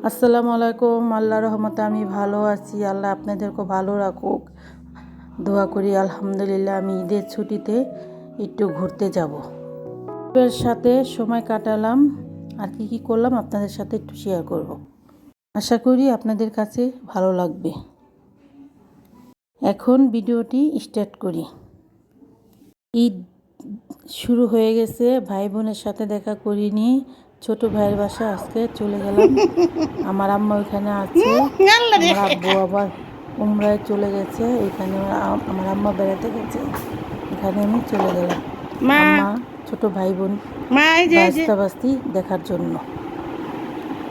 আসসালামু আলাইকুম। আল্লাহর রহমতে আমি ভালো আছি। আল্লাহ আপনাদেরকে ভালো রাখুক, দোয়া করি। আলহামদুলিল্লাহ, আমি ঈদের ছুটিতে একটু ঘুরতে যাব। এর সাথে সময় কাটালাম, আর কি করলাম আপনাদের সাথে একটু শেয়ার করব। আশা করি আপনাদের কাছে ভালো লাগবে। এখন ভিডিওটি স্টার্ট করি। ঈদ শুরু হয়ে গেছে, ভাই বোনের সাথে দেখা করিনি। ছোট ভাইয়ের বাসা আজকে চলে গেলাম। আমার আম্মা ওইখানে আছে, আমার আব্বু আবার উমরায় চলে গেছে। ওইখানে আমার আম্মা বেড়াতে গেছে, এখানে আমি চলে গেলাম আম্মা ছোট ভাই বোন বাস্তা বাস্তি দেখার জন্য।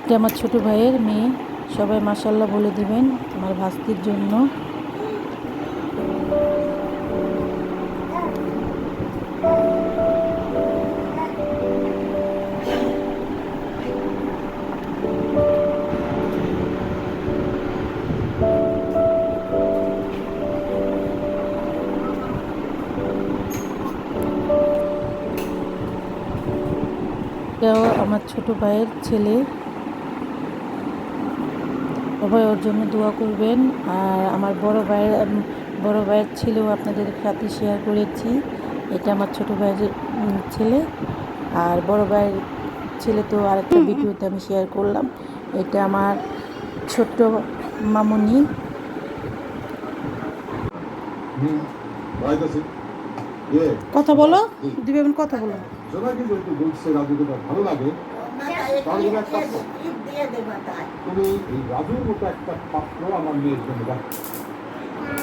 এটা আমার ছোট ভাইয়ের মেয়ে, সবাই মাশাল্লাহ বলে দিবেন আমার ভাস্তির জন্য। এটাও আমার ছোট ভাইয়ের ছেলে, সবাই ওর জন্য দোয়া করবেন। আর আমার বড় ভাইয়ের ছেলেও আপনাদের সাথে শেয়ার করেছি। এটা আমার ছোট ভাইয়ের ছেলে, আর বড় ভাইয়ের ছেলে তো আরেকটা ভিডিওতে আমি শেয়ার করলাম। এটা আমার ছোট্ট মামুনি। কথা বলো দিবে, কথা বলো। ভালো লাগে তুমি এই রাজুর মতো একটা পাত্র আমার মেয়ের জন্য দেখো,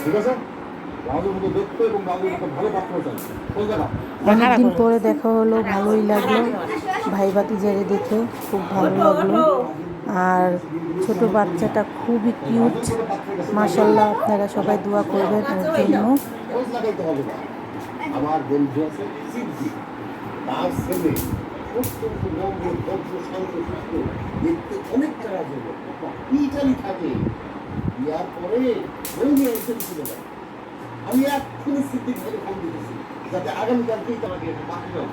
ঠিক আছে? রাজুর মতো দেখতে এবং রাজুর মতো ভালো পাত্র চাই। অনেকদিন পরে দেখা হলো, ভালোই লাগলো। ভাই ভাতিজারে দেখে খুব ভালো লাগলো। আর ছোট বাচ্চাটা খুবই কিউট, মাশাল্লাহ। আপনারা সবাই দোয়া করবেন ওর জন্য। আমার বন্ধু আছে সিদ্ধি, তার ছেলে অত্যন্ত নম্র, ভদ্র, শান্ত, সুস্থ, দেখতে অনেকটা রাজু, ইটালি থাকে। বিয়ার পরে বন্ধু এসে চলে যায়। আমি এক্ষুনি সিদ্দিক ভাইকে ফোন দিতেছি যাতে আগামীকালকেই তোমাকে পাঠিয়ে দাও।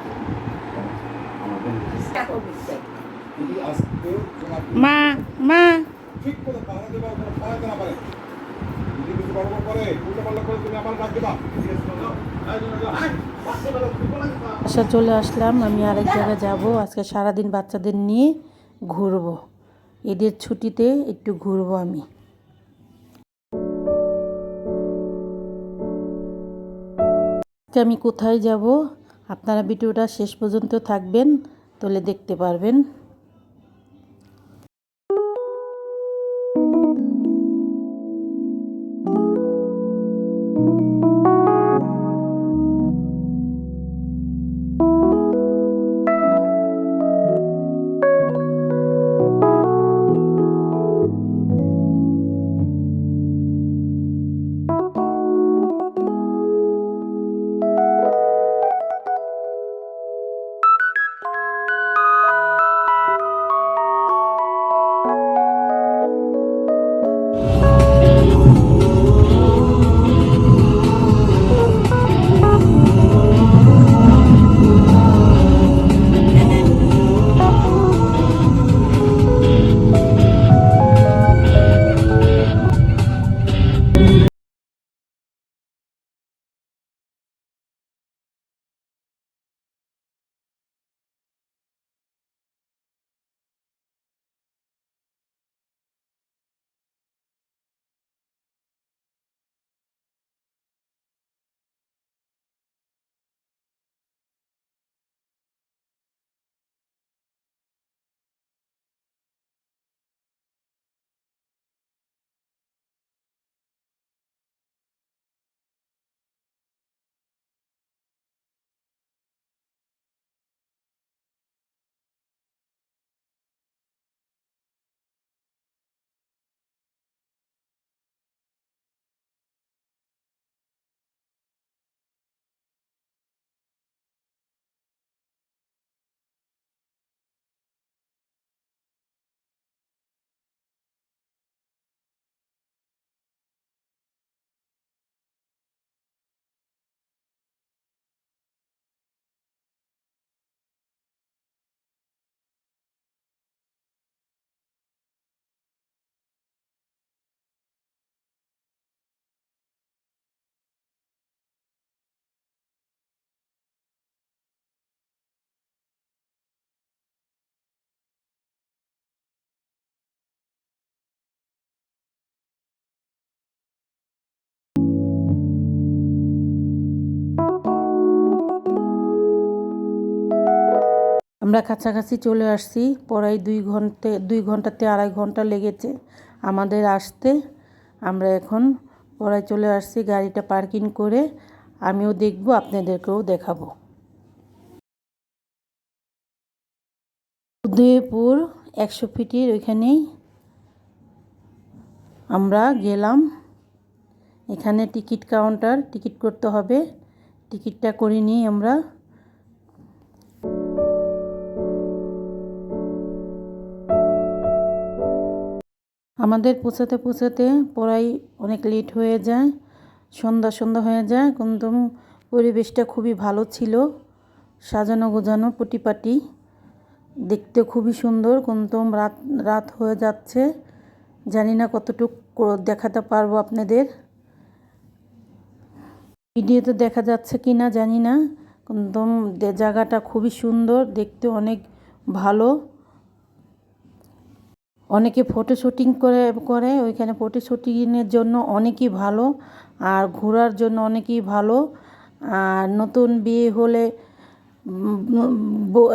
মা মা ঠিক করে পাহারা দেবা, পাহারা না পারে যদি কিছু বড় করে উল্টো পাল্টা করে তুমি আমার ডাক দেবা। বাসা চলে আসলাম। আমি আরেক জায়গায় যাব আজকে। সারাদিন বাচ্চাদের নিয়ে ঘুরবো, ঈদের ছুটিতে একটু ঘুরবো আমি। আমি কোথায় যাব আপনারা ভিডিওটা শেষ পর্যন্ত থাকবেন, তাহলে দেখতে পারবেন। আমরা কাছাকাছি চলে আসছি, প্রায় 2 ঘন্টাতে 2.5 ঘন্টা লেগেছে আমাদের আসতে। আমরা এখন প্রায় চলে আসছি, গাড়িটা পার্কিং করে আমিও দেখব, আপনাদেরকেও দেখাবো। উদয়পুর 100 ফিটের ওইখানেই আমরা গেলাম। এখানে টিকিট কাউন্টার, টিকিট করতে হবে, টিকিটটা করে নিই আমরা। আমাদের পৌঁছাতে প্রায় অনেক লেট হয়ে যায়, সন্ধ্যা হয়ে যায়, কিন্তু পরিবেশটা খুবই ভালো ছিল, সাজানো গোছানো পরিপাটি, দেখতে খুবই সুন্দর। কিন্তু রাত হয়ে যাচ্ছে, জানি না কতটুকু দেখাতে পারবো আপনাদের, ভিডিওতে দেখা যাচ্ছে কি না জানি না, কিন্তু জায়গাটা খুবই সুন্দর, দেখতে অনেক ভালো। অনেকে ফটো শুটিং করে ওইখানে, ফটো শুটিংয়ের জন্য অনেকই ভালো, আর ঘোরার জন্য অনেকই ভালো। আর নতুন বিয়ে হলে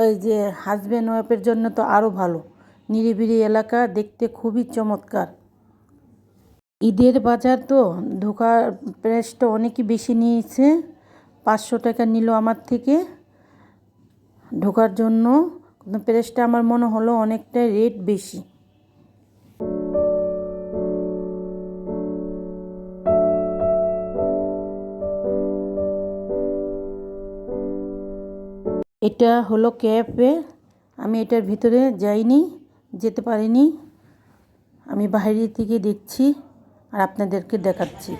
এই যে হাজব্যান্ড ওয়াইফের জন্য তো আরও ভালো, নিরিবিলি এলাকা, দেখতে খুবই চমৎকার। ঈদের বাজার তো, ঢোকার প্রাইসটা অনেকই বেশি নিয়েছে, 500 টাকা নিল আমার থেকে ঢোকার জন্য। প্রাইসটা আমার মনে হলো অনেকটা রেট বেশি। এটা হলো ক্যাফে, আমি এটার ভিতরে যাইনি, যেতে পারিনি, আমি বাইরে থেকে দেখছি আর আপনাদেরকে দেখাচ্ছি।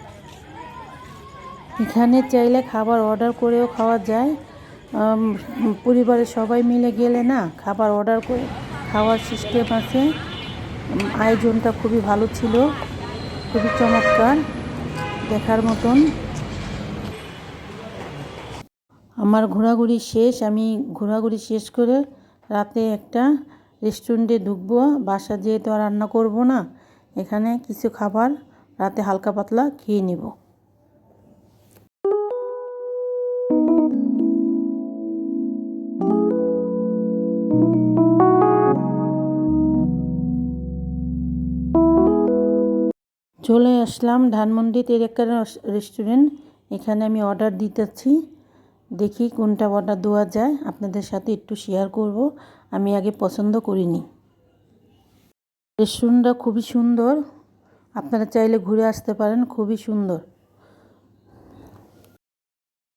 এখানে চাইলে খাবার অর্ডার করেও খাওয়া যায়, পরিবারের সবাই মিলে গেলে না খাবার অর্ডার করে খাওয়ার সিস্টেম আছে। আয়োজনটা খুবই ভালো ছিল, খুবই চমৎকার, দেখার মতন। আমার ঘোরাঘুরি শেষ, আমি ঘোরাঘুরি শেষ করে রাতে একটা রেস্টুরেন্টে ঢুকবো। বাসা যেহেতু আর রান্না করব না, এখানে কিছু খাবার রাতে হালকা পাতলা খেয়ে নেব। চলে আসলাম ধানমন্ডিতে একটা রেস্টুরেন্ট, এখানে আমি অর্ডার দিতেছি, দেখি কোনটা অর্ডার দেওয়া যায়, আপনাদের সাথে একটু শেয়ার করব। আমি আগে পছন্দ করিনি। রেস্টুরেন্টটা খুবই সুন্দর, আপনারা চাইলে ঘুরে আসতে পারেন, খুবই সুন্দর।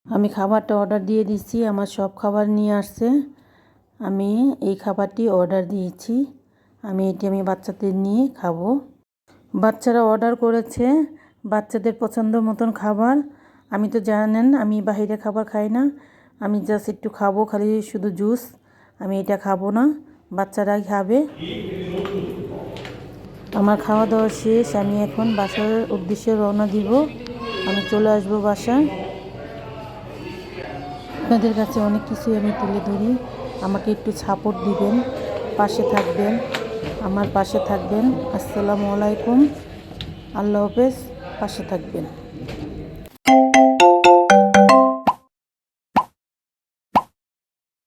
আমি খাবারটা অর্ডার দিয়ে দিচ্ছি, আমার সব খাবার নিয়ে আসছে, আমি এই খাবারটি অর্ডার দিয়েছি, আমি বাচ্চাদের নিয়ে খাবো। বাচ্চারা অর্ডার করেছে বাচ্চাদের পছন্দ মতন খাবার। আমি তো জানেন আমি বাইরে খাবার খাই না, আমি জাস্ট একটু খাবো, খালি শুধু জুস, আমি এটা খাবো না, বাচ্চারাই খাবে। আমার খাওয়া দাওয়া শেষ, আমি এখন বাসার উদ্দেশ্যে রওনা দিব, আমি চলে আসবো বাসায়। আপনাদের কাছে অনেক কিছুই আমি তুলে ধরি, আমাকে একটু সাপোর্ট দিবেন, পাশে থাকবেন, আমার পাশে থাকবেন। আসসালামু আলাইকুম, আল্লাহ হাফেজ, পাশে থাকবেন।